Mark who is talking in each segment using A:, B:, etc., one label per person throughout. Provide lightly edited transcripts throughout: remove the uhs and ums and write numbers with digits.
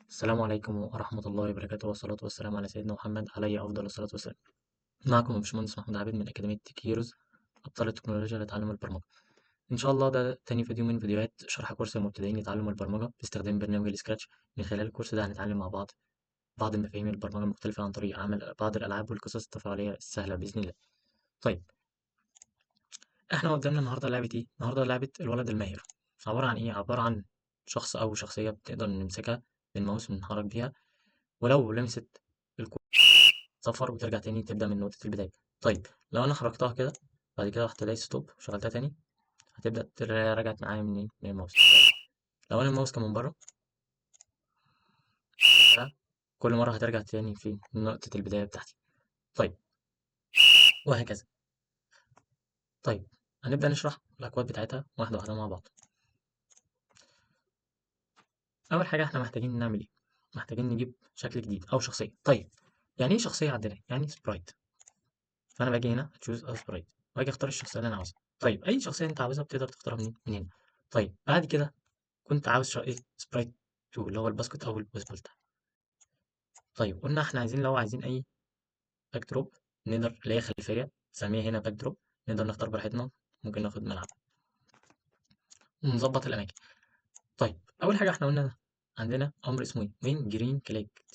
A: السلام عليكم ورحمة الله وبركاته، والصلاة والسلام على سيدنا محمد عليه أفضل الصلاة والسلام. معكم باشمهندس محمود عابد من أكاديمية تيك هيروز، أبطال التكنولوجيا لتعلم البرمجة. إن شاء الله ده تاني فيديو من فيديوهات شرح كورس المبتدئين لتعلم البرمجة باستخدام برنامج السكراتش. من خلال الكورس ده هنتعلم مع بعض مفاهيم البرمجة المختلفة عن طريق عمل بعض الألعاب والقصص التفاعلية السهلة بإذن الله. طيب، إحنا قدامنا النهاردة لعبة إيه؟ النهاردة لعبة الولد الماهر. عبارة عن إيه؟ عبارة عن شخص أو شخصية بتقدر نمسكها بالماوس ونتحرك بيها، ولو لمست صفر وترجع تاني تبدأ من نقطة البداية. طيب، لو أنا حركتها كده بعد كده رحت دايس ستوب وشغلتها تاني، هتبدأ رجعت معايا منين؟ من الماوس. لو أنا الماوس كان من بره، كل مرة هترجع تاني في نقطة البداية بتاعتي. طيب، وهكذا. طيب، هنبدأ نشرح الأكواد بتاعتها واحدة واحدة مع بعض. أول حاجة إحنا محتاجين نعمل إيه؟ محتاجين نجيب شكل جديد أو شخصية. طيب، يعني إيه شخصية عندنا؟ يعني سبرايت. فأنا باجي هنا تشوز أ سبرايت وأجي أختار الشخصية اللي أنا عاوزها. طيب، أي شخصية أنت عاوزها بتقدر تختارها منين؟ من هنا. طيب، بعد كده كنت عاوز ايه سبرايت 2 اللي هو الباسكت او البيسبول ده. طيب، قلنا احنا عايزين لو عايزين اي باك دروب، نقدر اللي هي خلفيه نسميها هنا باك دروب، نقدر نختار براحتنا. ممكن ناخد ملعب ونظبط الاماكن. طيب، اول حاجه احنا قلنا عندنا امر اسمه ايه؟ وين جرين كليك.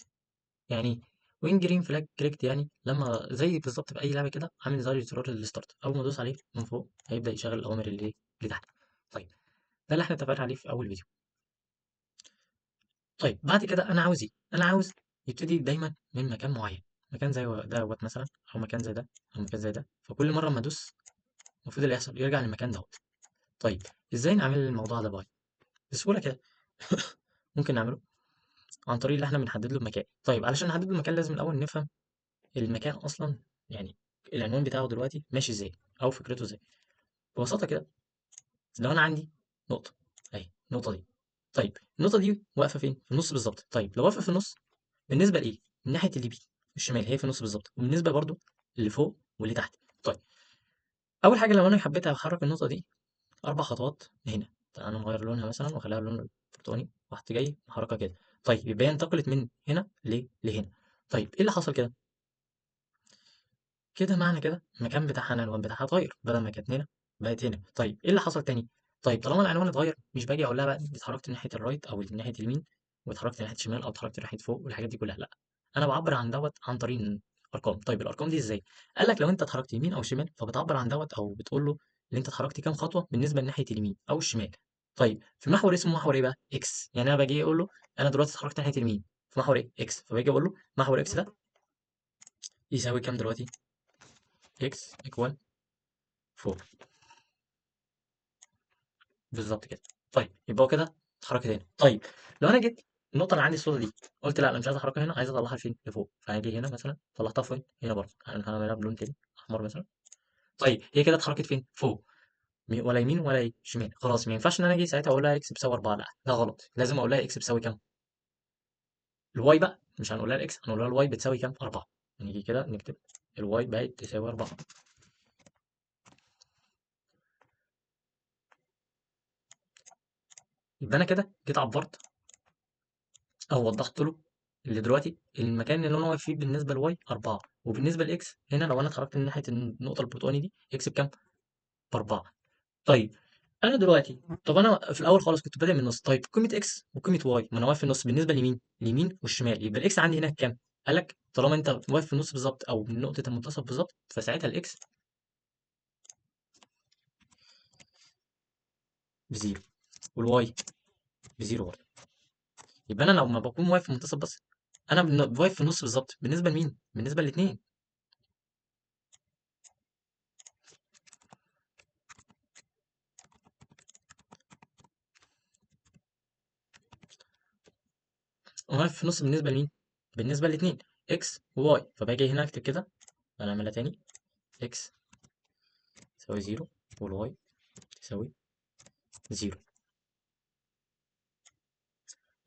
A: يعني ايه وين جرين فلاج كليكت؟ يعني لما زي بالظبط في اي لعبه كده، عامل زي زرار الستارت، اول ما ادوس عليه من فوق هيبدا يشغل الاوامر اللي تحت. طيب، ده اللي احنا اتفقنا عليه في اول فيديو. طيب، بعد كده انا عاوز ايه؟ انا عاوز يبتدي دايما من مكان معين، مكان زي دوت مثلا، او مكان زي ده، او مكان زي ده. فكل مره ما ادوس المفروض اللي يحصل يرجع للمكان دوت. طيب، ازاي نعمل الموضوع ده بقى؟ بسهوله كده. ممكن نعمله عن طريق اللي احنا بنحدد له المكان. طيب، علشان نحدد له المكان لازم الاول نفهم المكان اصلا، يعني العنوان بتاعه دلوقتي ماشي ازاي، او فكرته ازاي. ببساطه كده، لو انا عندي نقطه اهي، النقطه دي. طيب، النقطه دي واقفه فين؟ في النص بالظبط. طيب، لو واقفه في النص، بالنسبه لايه؟ من ناحيه اليمين والشمال هي في النص بالظبط، وبالنسبه برضو اللي فوق واللي تحت. طيب، اول حاجه لو انا حبيت احرك النقطه دي 4 خطوات هنا، تعالى نغير لونها مثلا واخليها لون برتقاني، رحت جاي محركها كده. طيب، يبقى هي انتقلت من هنا لهنا. طيب، ايه اللي حصل كده؟ كده معنى كده المكان بتاعها العنوان بتاعها اتغير، بدل ما كانت هنا بقت هنا. طيب، ايه اللي حصل تاني؟ طيب، طالما العنوان اتغير، مش باجي اقول لها بقى انت اتحركت ناحيه الرايت او ناحيه اليمين، واتحركت ناحيه الشمال او اتحركت ناحيه فوق والحاجات دي كلها، لا. انا بعبر عن دوت عن طريق ارقام. طيب، الارقام دي ازاي؟ قال لك لو انت اتحركت يمين او شمال، فبتعبر عن دوت او بتقول له ان انت اتحركت كام خطوه بالنسبه لناحيه اليمين او الشمال. طيب، في محور اسمه محور ايه بقى؟ اكس. يعني انا باجي اقول له انا دلوقتي اتحركت ناحيه اليمين في محور ايه؟ اكس. فباجي اقول له محور اكس ده يساوي كام دلوقتي؟ اكس ايكوال 4. بالظبط كده. طيب، يبقى هو كده اتحركت هنا. طيب، لو انا جيت النقطه اللي عندي السوداء دي، قلت لا انا مش عايز احركها هنا، عايز اطلعها فين؟ لفوق. فهاجي هنا مثلا طلعتها فين؟ هنا برضه، انا هعملها بلون تاني احمر مثلا. طيب، هي كده اتحركت فين؟ فوق. ولا يمين ولا شمال. خلاص، ما ينفعش ان انا اجي ساعتها اقول لها اكس بيساوي 4. لا، ده غلط. لازم اقول لها اكس بيساوي كام؟ الواي بقى، مش هنقول لها الاكس، هنقول لها الواي بتساوي كام؟ 4. نيجي كده نكتب الواي بقت تساوي 4. يبقى انا كده جيت عبرت او وضحت له اللي دلوقتي المكان اللي انا واقف فيه بالنسبه لواي 4، وبالنسبه لاكس هنا لو انا اتحركت من ناحيه النقطه البرتقاني دي، اكس بكام؟ ب 4. طيب، انا دلوقتي، طب انا في الاول خالص كنت بادئ من النص. طيب، قيمه اكس وقيمه واي، ما انا واقف في النص بالنسبه لمين؟ اليمين والشمال. يبقى الاكس عندي هنا كام؟ قال لك طالما انت واقف في النص بالظبط او من نقطه المنتصف بالظبط، فساعتها الاكس بزيرو والواي بزيرو برضه. يبقى انا لما بكون واقف في المنتصف بس، انا واقف في النص بالظبط بالنسبه لمين؟ بالنسبه للاثنين. واقف في النص بالنسبة لمين؟ بالنسبة لاتنين، اكس وواي. فباجي هنا اكتب كده، هنعملها تاني، اكس تساوي زيرو والواي تساوي زيرو.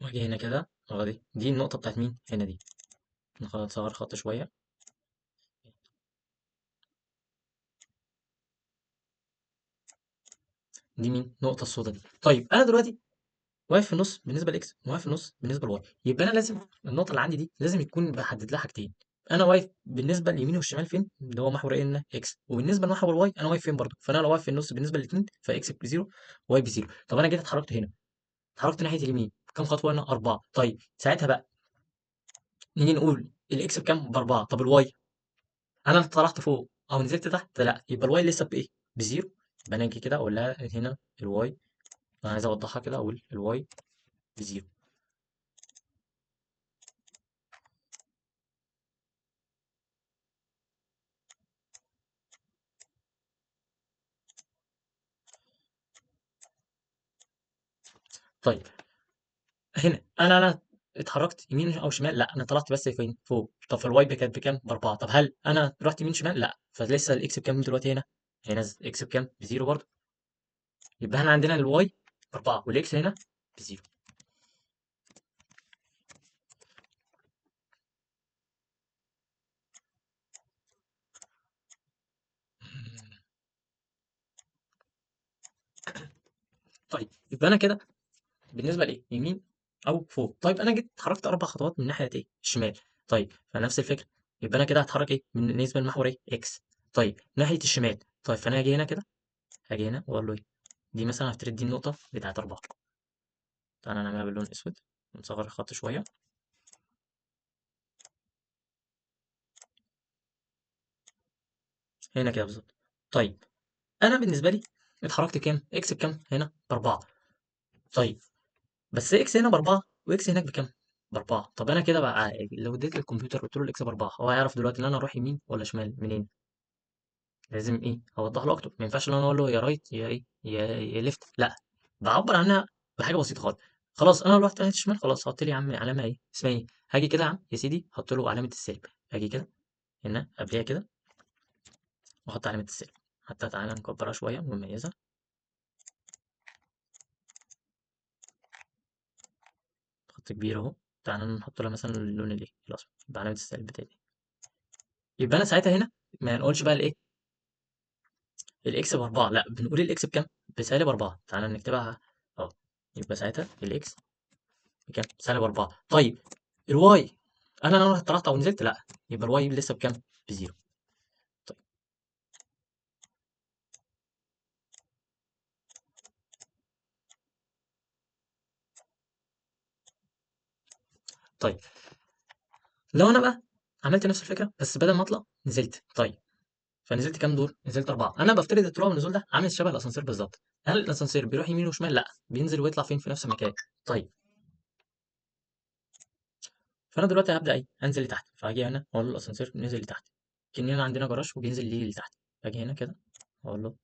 A: واجي هنا كده، اه دي النقطة بتاعت مين؟ هنا دي. نصغر خط شوية. دي مين؟ النقطة السوداء دي. طيب، أنا دلوقتي واقف في النص بالنسبه لاكس، واقف في النص بالنسبه لواي. يبقى انا لازم النقطه اللي عندي دي لازم يكون بحدد لها حاجتين. انا واقف بالنسبه لليمين والشمال فين، اللي هو محور ايه ان اكس، وبالنسبه لمحور الواي انا واقف فين برضه. فانا لو واقف في النص بالنسبه للاثنين فاكس بزيرو، واي بزيرو. طب انا جيت اتحركت هنا، اتحركت ناحيه اليمين كام خطوه هنا؟ 4. طيب ساعتها بقى نيجي نقول الاكس بكام؟ باربعه. طب الواي، انا طلعت فوق او نزلت تحت؟ لا، يبقى الواي لسه بايه؟ بزيرو. يبقى انا اجي كده اقول لها هنا الواي، انا عايز اوضحها كده، اقول الواي بزيرو. طيب هنا انا اتحركت يمين او شمال؟ لا، انا طلعت بس فين؟ فوق. طب في الواي كانت بكام؟ باربعه. طب هل انا رحت يمين شمال؟ لا، فلسه الاكس بكام دلوقتي هنا؟ هنا اكس بكام؟ بزيرو برضه. يبقى احنا عندنا الواي باربعه والاكس هنا بزيرو. طيب يبقى انا كده بالنسبه لايه؟ يمين او فوق. طيب انا جيت اتحركت 4 خطوات من ناحيه ايه؟ الشمال. طيب فنفس الفكره، يبقى انا كده هتحرك ايه بالنسبه للمحور ايه؟ اكس. طيب ناحيه الشمال، طيب فانا هاجي هنا كده، هاجي هنا واقول له ايه؟ دي مثلا هفترض دي النقطه بتاعت 4. تعالى نعملها باللون الاسود، نصغر الخط شويه. هنا كده بالظبط. طيب انا بالنسبه لي اتحركت كام؟ اكس بكام هنا؟ باربعه. طيب بس اكس هنا باربعه واكس هناك بكام؟ باربعه. طب انا كده بقى لو اديت للكمبيوتر قلت له الاكس باربعه، هو هيعرف دلوقتي ان انا اروح يمين ولا شمال منين؟ لازم ايه؟ اوضح له اكتر. ما ينفعش ان انا اقول له يا رايت يا ايه يا ليفت، لا، بعبر عنها بحاجه بسيطه خالص. خلاص انا لو رحت ناحيه الشمال، خلاص حط لي يا عم علامه ايه اسمها ايه، هاجي كده يا عم يا سيدي حط له علامه السالب. هاجي كده هنا قبلها كده واحط علامه السالب. حتى تعالى نكبرها شويه ونميزها. خط كبير اهو. تعالى نحط لها مثلا اللون الايه الاصفر بعلامه السالب بتاعتي. يبقى انا ساعتها هنا ما نقولش بقى الايه الاكس باربعه، لا، بنقول الاكس بكام؟ بسالب 4. تعالى نكتبها اهو. يبقى ساعتها الاكس بكام؟ سالب 4. طيب الواي، انا لو رحت طلعت او نزلت؟ لا، يبقى الواي لسه بكام؟ بزيرو. طيب طيب لو انا بقى عملت نفس الفكره بس بدل ما اطلع نزلت، طيب فنزلت كام دور؟ نزلت 4. انا بفترض الطلوع والنزول ده عامل شبه الاسانسير بالظبط. هل الاسانسير بيروح يمين وشمال؟ لا، بينزل ويطلع فين؟ في نفس المكان. طيب فانا دلوقتي هبدا ايه؟ انزل لتحت. فاجي هنا اقول له الاسانسير نزل لتحت، كأننا عندنا جراج وبينزل ليه لتحت. اجي هنا كده اقول له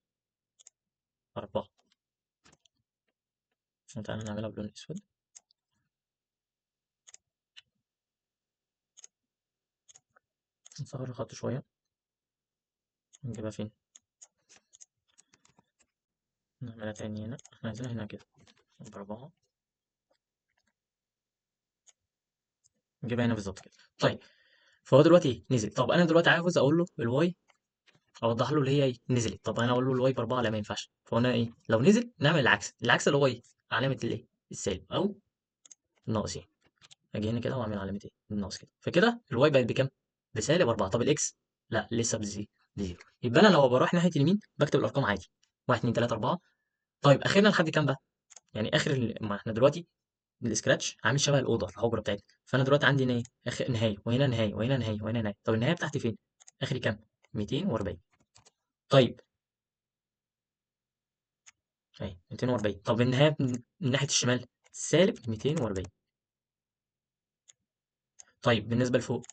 A: 4. تعالى نعملها بلون اسود، نصغر الخط شويه، نجيبها فين؟ نعملها تاني هنا، احنا عايزينها هنا كده ب4. نجيبها هنا بالظبط كده. طيب فهو دلوقتي ايه؟ نزل. طب انا دلوقتي عاوز اقول له الواي، اوضح له اللي هي ايه؟ نزلت. طب انا اقول له الواي ب4؟ لا، ما ينفعش. فهنا ايه؟ لو نزل نعمل العكس. العكس اللي هو ايه؟ علامه الايه؟ السالب او الناقص يعني. اجي هنا كده واعمل علامه ايه؟ الناقص كده. فكده الواي بقت بكام؟ بسالب 4. طب الاكس؟ لا، لسه بزيرو. يبقى انا لو بروح ناحيه اليمين بكتب الارقام عادي، 1 2 3 4. طيب اخرنا لحد كام بقى؟ يعني اخر ما احنا دلوقتي السكراتش عامل شبه الاوضه الحجره بتاعتنا. فانا دلوقتي عندي هنا ايه؟ اخر نهايه، وهنا نهايه، وهنا نهايه، وهنا نهايه. طب النهايه بتاعتي فين؟ اخري كام؟ 240. طيب اهي 240. طب النهايه من ناحيه الشمال سالب 240. طيب بالنسبه لفوق،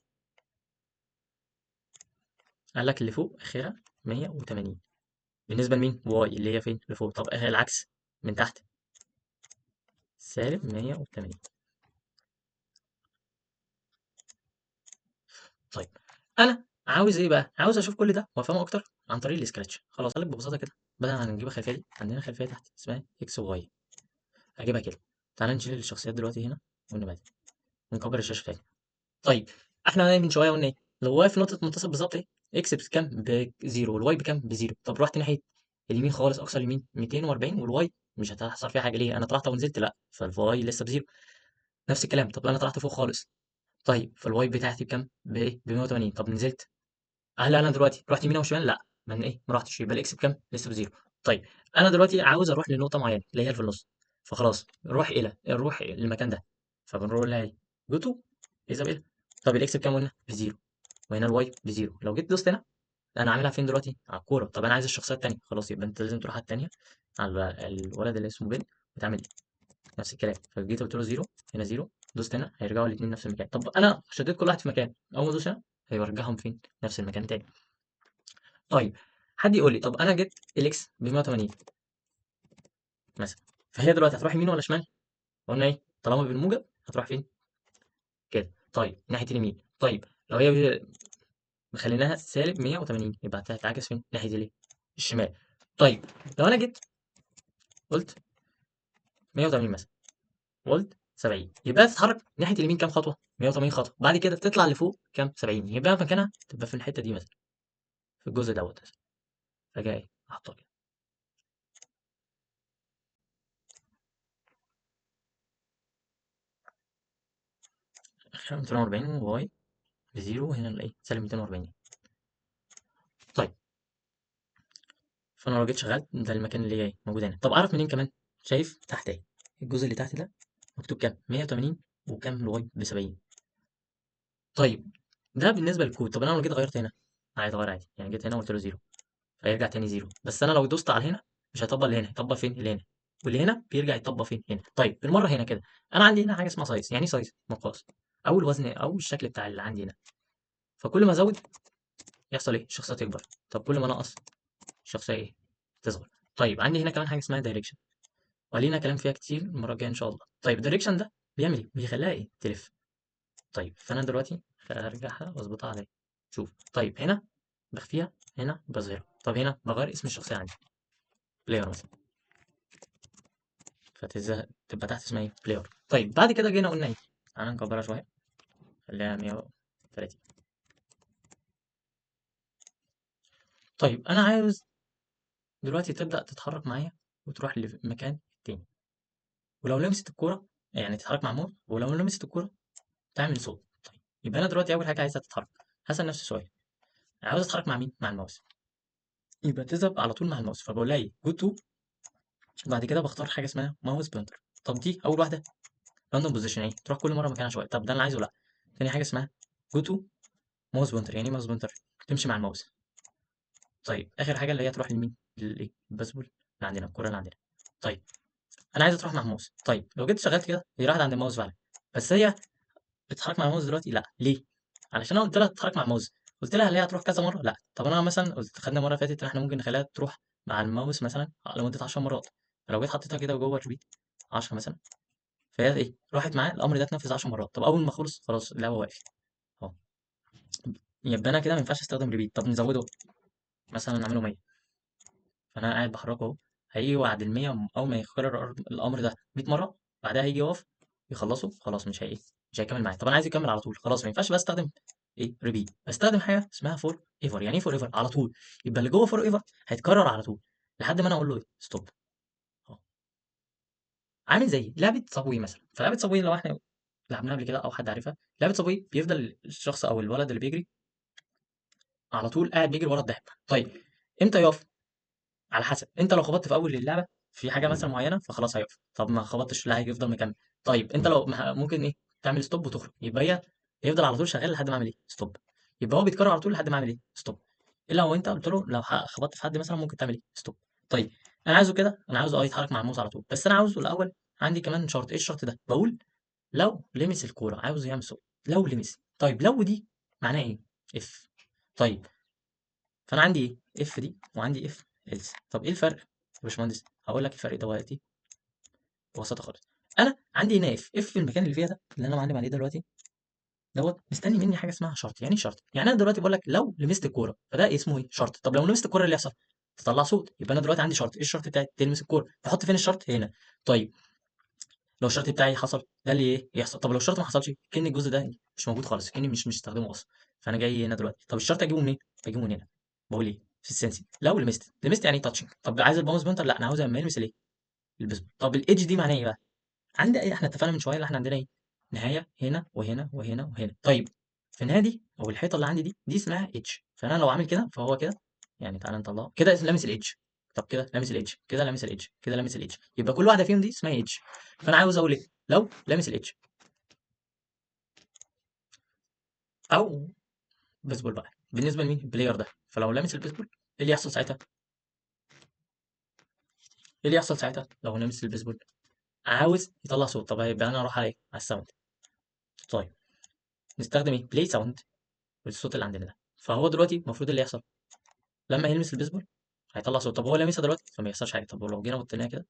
A: قال لك اللي فوق اخرها 180. بالنسبه لمين؟ واي اللي هي فين؟ لفوق. طب اخر العكس من تحت سالب 180. طيب انا عاوز ايه بقى؟ عاوز اشوف كل ده وافهمه اكتر عن طريق السكراتش. خلاص قال لك ببساطه كده، بدل ما هنجيب الخلفيه دي، عندنا خلفيه تحت اسمها اكس وواي، هجيبها كده. تعالى نشيل الشخصيات دلوقتي هنا ونبعد ونكبر الشاشه تاني. طيب احنا من شويه قلنا ايه؟ لو واقف في نقطه منتصف بالظبط ايه؟ اكس بكام؟ بزيرو، والواي بكام؟ بزيرو. طب رحت ناحيه اليمين خالص اقصى اليمين 240، والواي مش هتحصل فيها حاجه. ليه؟ انا طلعت ونزلت لا، فالواي لسه بزيرو. نفس الكلام. طب انا طلعت فوق خالص، طيب فالواي بتاعتي بكام؟ بايه؟ ب 180. طب نزلت، هل انا دلوقتي رحت يمين او شمال؟ لا، من ايه، ما رحتش، يبقى الاكس بكام؟ لسه بزيرو. طيب انا دلوقتي عاوز اروح لنقطه معينه اللي هي في النص، فخلاص نروح للمكان ده، فبنروح لها ايه؟ جو تو ايزابيل. طب الاكس بكام قلنا؟ بزيرو، وهنا الواي بزيرو. لو جيت دوست هنا، انا عاملها فين دلوقتي؟ على الكوره. طب انا عايز الشخصيه التانيه، خلاص يبقى انت لازم تروح على التانيه، على الولد اللي اسمه بن، وتعمل ايه؟ نفس الكلام. فجيت قلت له زيرو، هنا زيرو، دوست هنا، هيرجعوا الاثنين نفس المكان. طب انا شديت كل واحد في مكان، اول ما ادوس هنا هيرجعهم فين؟ نفس المكان تاني. طيب حد يقول لي، طب انا جبت الاكس ب 180 مثلا، فهي دلوقتي هتروح يمين ولا شمال؟ قلنا ايه؟ طالما بالموجب هتروح فين؟ كده. طيب ناحيه اليمين. طيب لو هي مخليناها سالب 180، يبقى هتتعكس فين؟ ناحيه الايه؟ الشمال. طيب لو انا جيت قلت 180 مثلا، قلت 70، يبقى تتحرك ناحيه اليمين كام خطوه؟ 180 خطوه. بعد كده تطلع لفوق كام؟ 70، يبقى مكانها تبقى في الحته دي مثلا، في الجزء دوت مثلا. فجاي احطها كده. 240 واي بزيرو، هنا الايه؟ سالب 240. طيب فانا لو جيت شغلت ده المكان اللي جاي موجود هنا. طب اعرف منين كمان؟ شايف تحت اهي الجزء اللي تحت ده مكتوب كام؟ 180، وكام الواي؟ ب 70. طيب ده بالنسبه للكود. طب انا لو جيت غيرت هنا، عايز اغير عادي، يعني جيت هنا وقلت له زيرو، فيرجع تاني زيرو. بس انا لو دوست على هنا مش هيطبق اللي هنا، هيطبق فين؟ اللي هنا. واللي هنا بيرجع يطبق فين؟ هنا. طيب بالمره هنا كده، انا عندي هنا حاجه اسمها سايز. يعني ايه سايز؟ مقاس، او الوزن، او الشكل بتاع اللي عندي هنا. فكل ما ازود يحصل ايه؟ الشخصيه تكبر. طب كل ما انقص الشخصيه ايه؟ تصغر. طيب عندي هنا كمان حاجه اسمها دايركشن، ولينا كلام فيها كتير المره الجايه ان شاء الله. طيب الدايركشن ده بيعمل ايه؟ بيخليها ايه؟ تلف. طيب فانا دلوقتي هرجعها واظبطها عليا. شوف، طيب هنا بخفيها، هنا بظهرها. طب هنا بغير اسم الشخصيه عندي، بلاير مثلا، تبقى تحت اسمها ايه؟ بلاير. طيب بعد كده جينا قلنا ايه؟ تعالى نكبرها شويه، خليها 130. طيب انا عاوز دلوقتي تبدا تتحرك معايا وتروح لمكان تاني، ولو لمست الكوره، يعني تتحرك مع موت، ولو لمست الكوره تعمل صوت. طيب يبقى انا دلوقتي اول حاجه عايزها تتحرك، هسال نفس السؤال، عاوز اتحرك مع مين؟ مع الماوس. يبقى تذهب على طول مع الماوس، فبقول لها ايه؟ جو تو، وبعد كده بختار حاجه اسمها ماوس بوينتر. طب دي اول واحده راندوم بوزيشن، ايه؟ تروح كل مره مكانها شويه. طب ده انا عايزه لا. تاني حاجه اسمها جو تو ماوس بوينتر. يعني ايه ماوس بوينتر؟ تمشي مع الماوس. طيب اخر حاجه اللي هي تروح لمين؟ للايه؟ الباسبول اللي عندنا، الكوره اللي عندنا. طيب انا عايز تروح مع الماوس. طيب لو جيت شغلت كده، هي راحت عند الماوس فعلا، بس هي بتتحرك مع الماوس دلوقتي لا. ليه؟ علشان انا قلت لها تتحرك مع الماوس، قلت لها اللي هي هتروح كذا مره لا. طب انا مثلا قلت، خدنا المره اللي فاتت ان احنا ممكن نخليها تروح مع الماوس مثلا لمده 10 مرات. فلو جيت حطيتها كده جوه الريبيت 10 مثلا، فهي ايه؟ راحت معاه، الامر ده اتنفذ 10 مرات. طب اول ما خلص خلاص اللعبه وقفت اهو. يبقى انا كده ما ينفعش استخدم ريبيت. طب نزوده مثلا، نعمله 100. فانا قاعد بحركه اهو، هيجي بعد ال 100 اول ما يكرر الامر ده 100 مره، بعدها هيجي يقف يخلصه، خلاص مش هيكمل معايا. طب انا عايز يكمل على طول، خلاص ما ينفعش بقى استخدم ايه؟ ريبيت. بستخدم حاجه اسمها فور ايفر. يعني ايه فور ايفر؟ على طول. يبقى اللي جوه فور ايفر هيتكرر على طول لحد ما انا اقول له ايه؟ ستوب. عامل زي لعبه صابوي مثلا. فلعبه صابوي لو احنا لعبناها قبل كده او حد عارفها، لعبه صابوي بيفضل الشخص او الولد اللي بيجري على طول قاعد بيجري ورا الدهب. طيب امتى يقف؟ على حسب. انت لو خبطت في اول اللعبه في حاجه مثلا معينه فخلاص هيقف. طب ما خبطتش لا، هيفضل مكمل. طيب انت لو ممكن ايه؟ تعمل ستوب وتخرج، يبقى هي يفضل على طول شغال لحد ما اعمل ايه؟ ستوب. يبقى هو بيتكرر على طول لحد ما اعمل ايه؟ ستوب. الا لو انت قلت له لو خبطت في حد مثلا ممكن تعمل ايه؟ ستوب. طيب انا عايزه كده، انا عاوزه يتحرك مع الموز على طول، بس انا عاوزه الاول عندي كمان شرط. ايه الشرط ده؟ بقول لو لمس الكوره عاوز يعمل صوت، لو لمس. طيب لو دي معناها ايه؟ اف. طيب فانا عندي ايه؟ اف دي، وعندي اف إلس. طب ايه الفرق يا باشمهندس؟ هقول لك الفرق دلوقتي ببساطه خالص. انا عندي هنا اف في المكان اللي فيها ده اللي انا معلم عليه دلوقتي دوت، مستني مني حاجه اسمها شرط. يعني ايه شرط؟ يعني انا دلوقتي بقول لك لو لمست الكوره، فده اسمه ايه؟ شرط. طب لو لمست الكوره اللي يحصل؟ تطلع صوت. يبقى انا دلوقتي عندي شرط. ايه الشرط بتاعي؟ تلمس الكوره. بحط فين الشرط؟ هنا. طيب لو الشرط بتاعي حصل، ده اللي ايه؟ يحصل. طب لو الشرط ما حصلش، كأن الجزء ده مش موجود خالص، كأني مش مستخدمه اصلا. فانا جاي هنا دلوقتي، طب الشرط اجيبه منين؟ بجيبه من هنا. بقول ايه؟ في السنسنج. لو لمست يعني تاتشنج. طب عايز الباونس بوينتر، لا انا عاوز لما يلمس الايه، البيسبول. طب الايدج دي معناها ايه بقى؟ عندي ايه، احنا اتفقنا من شويه اللي احنا عندنا ايه، نهايه هنا وهنا وهنا وهنا. طيب في النهايه دي او الحيطه اللي عندي دي اسمها ايدج. فانا لو عامل كده فهو كده، يعني تعالى نطلعه كده لامس الايدج. طب كده لامس الايدج، كده لامس الايدج، كده لامس الايدج، يبقى كل واحده فيهم دي اسمها ايدج. فانا عاوز اقول ايه، لو لامس الايدج او بيسبول بقى بالنسبه لمين البلاير ده، فلو لامس البيسبول ايه اللي يحصل ساعتها؟ ايه اللي يحصل ساعتها لو لامس البيسبول؟ عاوز يطلع صوت. طب يبقى انا اروح على ايه، على الساوند. طيب نستخدم ايه، بلاي ساوند، الصوت اللي عندنا ده. فهو دلوقتي المفروض اللي يحصل لما يلمس البيسبول هيطلع صوت. طب هو لامسها دلوقتي فما يحصلش حاجه. طب لو جينا بطيناها كده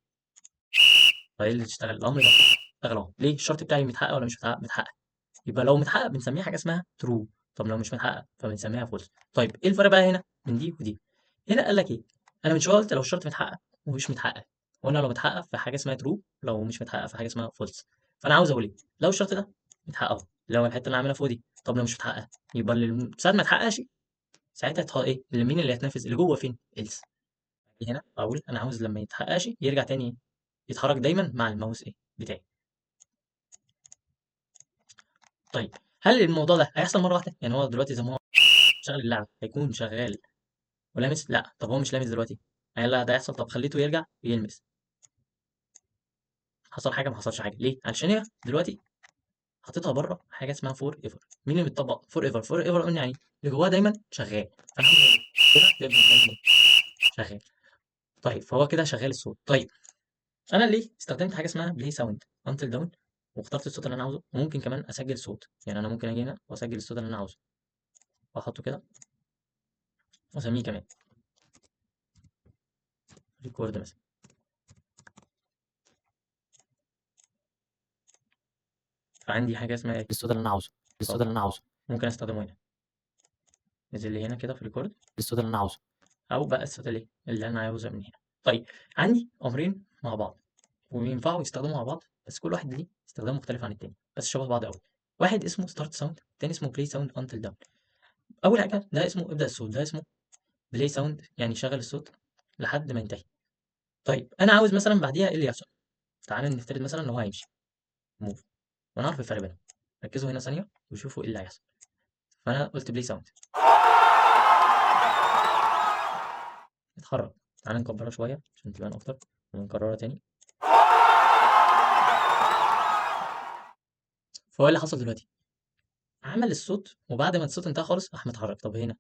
A: فايه اللي تشتغل الامر ده، اشتغل اهو. ليه الشرط بتاعي متحقق ولا مش متحقق؟ متحقق. يبقى لو متحقق بنسميها حاجه اسمها ترو. طب لو مش متحقق فبنسميها فولس. طيب ايه الفرق بقى هنا من دي ودي؟ هنا قال لك ايه، انا من شويه قلت لو الشرط متحقق ومش متحقق، وقلنا لو متحقق في حاجه اسمها ترو، لو مش متحقق في حاجه اسمها فولس. فانا عاوز اقول ايه، لو الشرط ده متحقق اهو، لو الحته اللي أنا عاملها فوق دي، طب لو مش متحقق يبقى اللي ساعه ما اتحققش ساعتها ايه اللي مين اللي هيتنفذ اللي جوه فين، إلس. هنا اقول انا عاوز لما يتحققش يرجع تاني يتحرك دايما مع الماوس ايه بتاعي. طيب هل الموضوع ده هيحصل مره واحده؟ يعني هو دلوقتي زي ما هو شغل اللعبه هيكون شغال ولامس؟ لا. طب هو مش لامس دلوقتي، لا ده هيحصل. طب خليته يرجع ويلمس، حصل حاجه؟ ما حصلش حاجه. ليه؟ علشان هي دلوقتي حطيتها بره حاجه اسمها فور ايفر. مين اللي بيطبق فور ايفر؟ فور ايفر قلنا يعني اللي جواه دايما شغال. فانا كده يفضل دايما شغال. طيب فهو كده شغال الصوت. طيب انا ليه استخدمت حاجه اسمها بلاي ساوند انتل داون واخترت الصوت اللي انا عاوزه، وممكن كمان اسجل صوت. يعني انا ممكن اجي هنا واسجل الصوت اللي انا عاوزه واحطه كده واسميه كمان ريكورد مثلا. فعندي حاجه اسمها ايه، الصوت اللي انا عاوزه، الصوت اللي انا عاوزه ممكن استخدمه هنا. نزل لي هنا كده في ريكورد الصوت اللي انا عاوزه، او بقى الصوت اللي انا عاوزه من هنا. طيب عندي امرين مع بعض وينفعوا يستخدموا مع بعض، بس كل واحد ليه استخدام مختلف عن التاني، بس شبه بعض قوي. واحد اسمه ستارت ساوند، التاني اسمه بلاي ساوند انتل داون. اول حاجه ده اسمه ابدا الصوت، ده اسمه بلاي ساوند يعني شغل الصوت لحد ما ينتهي. طيب انا عاوز مثلا بعديها ايه اللي يحصل. تعال نفترض مثلا ان هو هيمشي موف، وانا عارف الفرق بينهم. ركزوا هنا ثانيه وشوفوا ايه اللي هيحصل. فانا قلت بلاي ساوند اتحرك. تعال نكبرها شويه عشان تبان اكتر ونكررها تاني. فهو اللي حصل دلوقتي عمل الصوت، وبعد ما الصوت انتهى خالص راح متحرك. طب هنا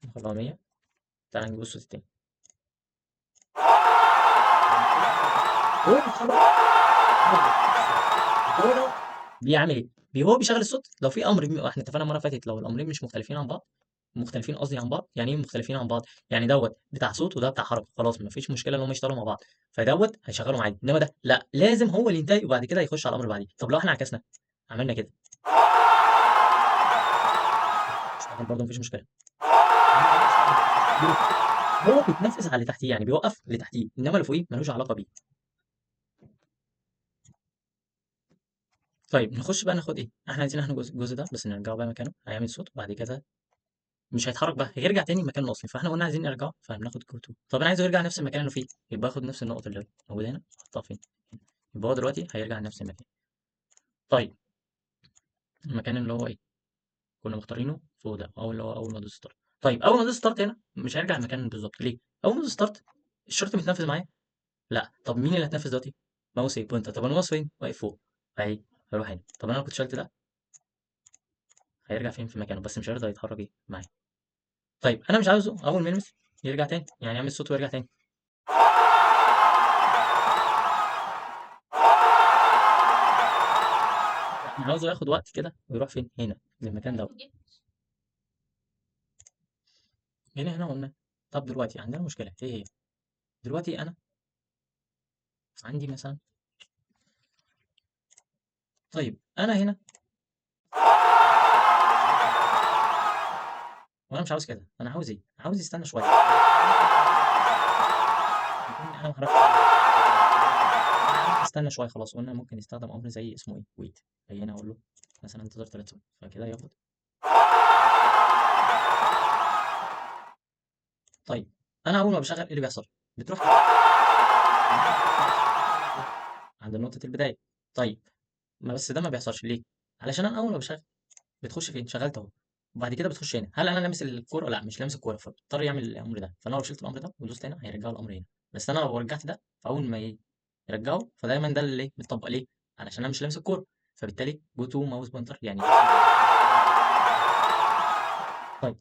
A: نخليها 100. تعال نجيب الصوت التاني. هو بيتحرك. هو ده بيعمل ايه؟ هو بيشغل الصوت لو في امر احنا اتفقنا المره اللي فاتت لو الامرين مش مختلفين عن بعض، مختلفين قصدي عن بعض. يعني ايه مختلفين عن بعض؟ يعني دوت بتاع صوت وده بتاع حركه، خلاص مفيش مشكله ان هم يشتغلوا مع بعض، فدوت هيشغلهم عادي. انما ده لا، لازم هو اللي ينتهي وبعد كده يخش على الامر اللي بعديه. طب لو احنا عكسنا عملنا كده اشتغل برضه مفيش مشكله. هو بيتنفس على اللي تحتيه، يعني بيوقف اللي تحتيه، انما اللي فوقيه ملوش علاقه بيه. طيب نخش بقى ناخد ايه، احنا عايزين احنا الجزء ده بس نرجعه بقى مكانه، هيعمل صوت وبعد كده مش هيتحرك بقى، هيرجع تاني مكانه الاصلي. فاحنا قلنا عايزين نرجعه فبناخد كو 2. طب انا عايزه يرجع نفس المكان اللي فيه، يبقى اخد نفس النقطه اللي موجوده هنا احطها فين، يبقى هو دلوقتي هيرجع لنفس المكان. طيب المكان اللي هو ايه كنا مختارينه فوق ده، او اللي هو اول ما ادوس ستارت. طيب اول ما ادوس ستارت هنا مش هيرجع المكان بالظبط. ليه؟ اول ما ادوس ستارت الشرط متنفذ معايا؟ لا. طب مين اللي هتنفذ دلوقتي؟ ماوس ايه بوينتر. طب انا ماوس فين؟ واقف فوق اهي، هروح هنا. طب انا لو كنت شلت ده هيرجع فين في مكانه، بس مش هيرضى يتحرك ايه معايا. طيب انا مش عاوزه اول ما يلمس يرجع تاني، يعني يعمل صوت ويرجع تاني. لا انا عاوزه ياخد وقت كده ويروح فين، هنا للمكان ده. هنا قلنا. طب دلوقتي عندنا مشكله ايه هي؟ دلوقتي انا عندي مثلا، طيب انا هنا وانا مش عاوز كده. انا عاوز ايه، عاوز يستنى شويه. انا ما استنى شويه خلاص. قلنا ممكن يستخدم امر زي اسمه ايه ويت. هنا اقول له مثلا انتظر 3 ثواني فكده ياخد. طيب انا اول ما بشغل ايه اللي بيحصل؟ بتروح عند نقطه البدايه. طيب ما بس ده ما بيحصلش ليه؟ علشان انا اول ما بشغل بتخش فين؟ شغلت اهو، وبعد كده بتخش هنا. هل انا لامس الكوره؟ لا مش لامس الكوره، فاضطر يعمل الامر ده. فانا لو شلت الامر ده ودوست هنا هيرجعه الامر هنا. بس انا لو رجعت ده، فاول ما يرجعه فدايما ده اللي بيتطبق ليه؟ علشان انا مش لامس الكوره. فبالتالي جو تو ماوس بوينتر يعني. طيب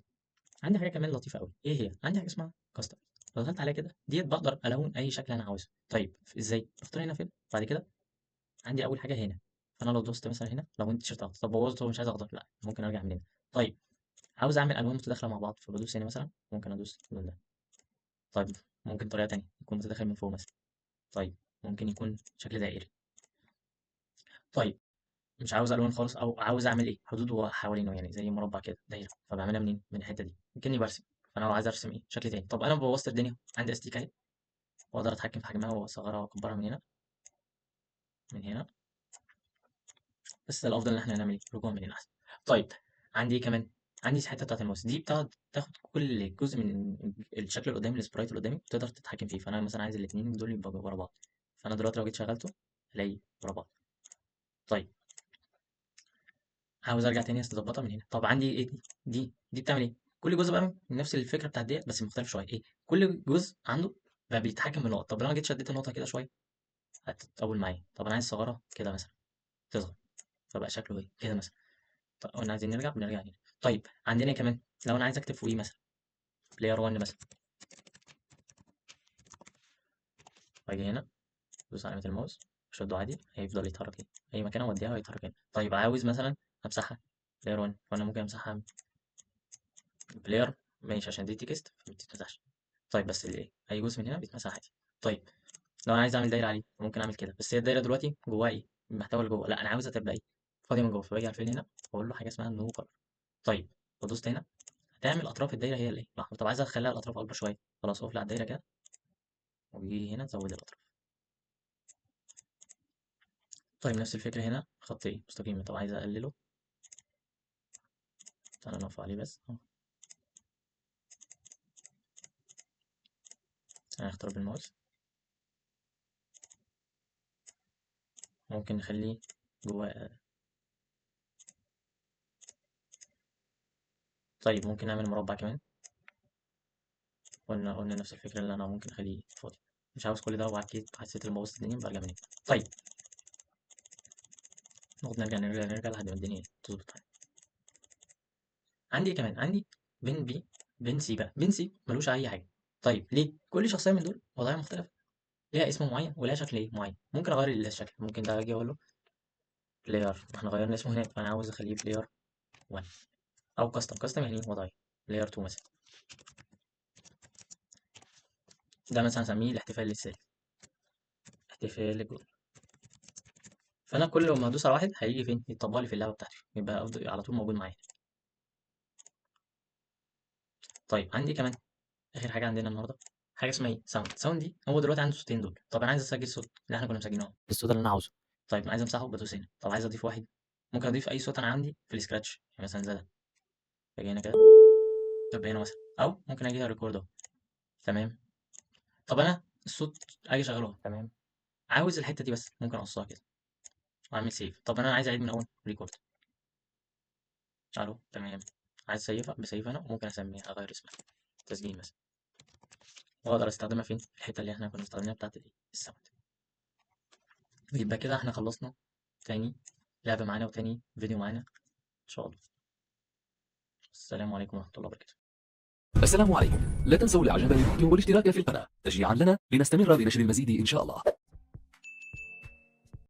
A: عندي حاجه كمان لطيفه قوي، ايه هي؟ عندي حاجه اسمها كاستم. لو دخلت عليها كده ديت بقدر الون اي شكل انا عاوزه. طيب ازاي؟ بختار هنا فين، بعد كده عندي اول حاجه هنا. فانا لو دوست مثلا هنا، لو انت تيشيرت اخضر، طب بوظته ومش عايز اخضر، لا ممكن ارجع من هنا. طيب عاوز اعمل الوان متداخله مع بعض، فبدوس هنا مثلا، ممكن ادوس اللون ده. طيب ممكن طريقه تانية يكون متداخل من فوق مثلا. طيب ممكن يكون شكل دائري. طيب مش عاوز الوان خالص، او عاوز اعمل ايه، حدود حوالينه يعني زي مربع كده دايره، فبعملها منين؟ من الحته دي كاني برسم. فانا لو عايز ارسم ايه شكل تاني، طب انا بوظت الدنيا، عندي استيكه اهي، واقدر اتحكم في حجمها واصغرها واكبرها من هنا، من هنا. بس الافضل ان احنا نعمل ايه، رجوع من هنا احسن. طيب عندي ايه كمان؟ عندي الحته بتاعت الماوس دي بتقعد تاخد كل جزء من الشكل اللي قدامي، السبرايت اللي قدامي، وتقدر تتحكم فيه. فانا مثلا عايز الاثنين دول يبقوا ورا بعض، فانا دلوقتي لو جيت شغلته الاقي ورا بعض. طيب عاوز ارجع تاني استظبطها من هنا. طب عندي ايه دي بتعمل ايه؟ كل جزء بقى من نفس الفكره بتاعت ديت بس مختلف شويه. ايه؟ كل جزء عنده بقى بيتحكم بالنقط. طب لو انا جيت شديت النقطه كده شويه هتطول معايا. طب انا عايز اصغرها كده مثلا، تصغر، فبقى شكله ايه كده مثلا. طب قلنا عايزين نرجع، بنرجع هنا. طيب عندنا إيه كمان؟ لو انا عايز اكتب فوقيه مثلا بلاير 1 مثلا، واجي هنا ادوس على علامه الماوس اشده عادي، هيفضل يتحرك ايه اي مكان اوديها ويتحرك هنا. طيب عاوز مثلا امسحها بلاير 1، فانا ممكن امسحها بلاير، ماشي، عشان دي تكست فما بتتمسحش. طيب بس الايه اي جزء من هنا بيتمسح عادي. طيب لو انا عايز اعمل دايره عليه ممكن اعمل كده، بس هي الدايره دلوقتي جواها ايه؟ المحتوى اللي جوه، لا انا عاوزها تبقى ايه؟ فاضيه من جوه. فباجي على الفيل هنا واقول له حاجه اسمها نو كلر. طيب ودوست هنا هتعمل اطراف الدايره هي اللي ايه الاحمر. طب عايز اخليها الاطراف اكبر شويه، خلاص اقفل على الدايره كده ويجي هنا تزود الاطراف. طيب نفس الفكره هنا، خط ايه مستقيم، طب عايز اقلله، تعالى نقف عليه بس اهو، هنختار بالماوس، ممكن نخليه جوه. طيب ممكن نعمل مربع كمان، قلنا نفس الفكره اللي انا ممكن اخليه فاضي. مش عاوز كل ده وعكيت حسيت ان بوظت الدنيا، برجع من هنا. طيب نقعد نرجع لحد ما الدنيا تظبط. عندي إيه كمان؟ عندي بن بي، بن سي بقى. بن سي ملوش اي حاجه. طيب ليه؟ كل شخصيه من دول وضعها مختلف، ليها اسم معين ولها شكل ايه معين. ممكن اغير الشكل، ممكن ده اجي اقول له بلاير، احنا غيرنا اسمه هناك، فانا عاوز اخليه بلاير 1. او كاستم يعني ايه وضعي بلاير 2 مثلا. ده مثلا هسميه الاحتفال للسيل، احتفال الجول. فانا كل ما ادوس على واحد هيجي فين؟ يتطبق لي في اللعبه بتاعتي، يبقى على طول موجود معايا. طيب عندي كمان اخر حاجه عندنا النهارده حاجه اسمها ايه؟ ساوند دي هو دلوقتي عنده صوتين دول. طب انا عايز اسجل الصوت اللي احنا كنا مسجلينه، الصوت اللي انا عاوزه. طيب عايز امسحه بدوس هنا. طب عايز اضيف واحد، ممكن اضيف اي صوت انا عندي في السكراتش، يعني مثلا زي ده، باجي هنا كده، طب هنا مثلا، او ممكن اجي ريكورد اهو. تمام. طب انا الصوت اجي اشغله أهو. تمام. عاوز الحته دي بس، ممكن اقصها كده واعمل سيف. طب انا عايز اعيد من اول ريكورد، الو تمام. عايز اسيفها بسيف انا، وممكن اسميها اغير اسمها تسجيل مثلا، واقدر استخدمها فين؟ في الحته اللي احنا كنا مستخدمينها بتاعت الايه الساوند. ويبقى كده احنا خلصنا تاني لعبة معانا وتاني فيديو معانا إن شاء الله. السلام عليكم ورحمة الله وبركاته.
B: السلام عليكم. لا تنسوا الاعجاب بالفيديو والاشتراك في القناة تشجيعا لنا لنستمر بنشر المزيد ان شاء الله.